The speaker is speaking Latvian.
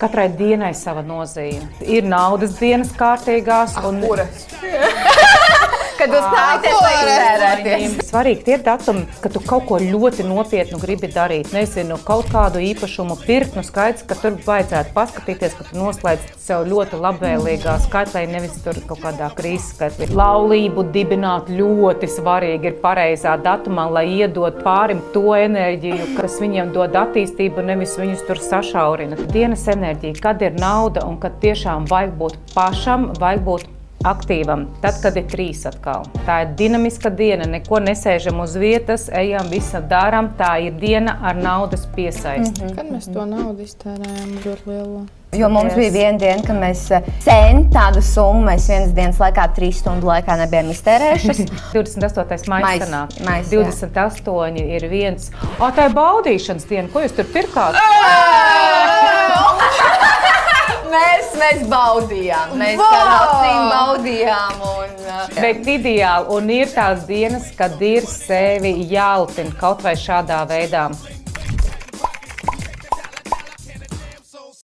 Katrai dienai sava nozīme. Ir naudas dienas kārtīgās un Kuras? Kad uz tādu iztērēties. Svarīgi tie datumi, ka tu kaut ko ļoti nopietnu gribi darīt. Nezinu, kaut kādu īpašumu pirkt, skaidrs, ka tur vajadzētu paskatīties, ka tu noslēdz sev ļoti labvēlīgā skaitlī, nevis tur kaut kādā krīzes skaitlī. Laulību dibināt ļoti svarīgi ir pareizā datumā, lai iedod pārim to enerģiju, kas viņiem dod attīstību, nevis viņus tur sašaurina. Dienas enerģija, kad ir nauda un kad tiešām vajag būt pašam, vajag būt aktīvam, tad, kad ir 3 atkal. Tā ir dinamiska diena, neko nesēžam uz vietas, ejam, visu darām. Tā ir diena ar naudas piesaisti. Kad mēs to naudu iztērējam ļoti lielu? Jo mums bija viena diena, kad mēs tādu summu mēs vienas dienas laikā 3 stundu laikā nebijām iztērējušas. 28. maijs sanāk. 28 ir viens. Tā ir baudīšanas diena, ko jūs tur pirkāt? Mēs baudījām, mēs ar acīm baudījām. Bet ideāli, un ir tās dienas, kad ir sevi jālutina kaut vai šādā veidā.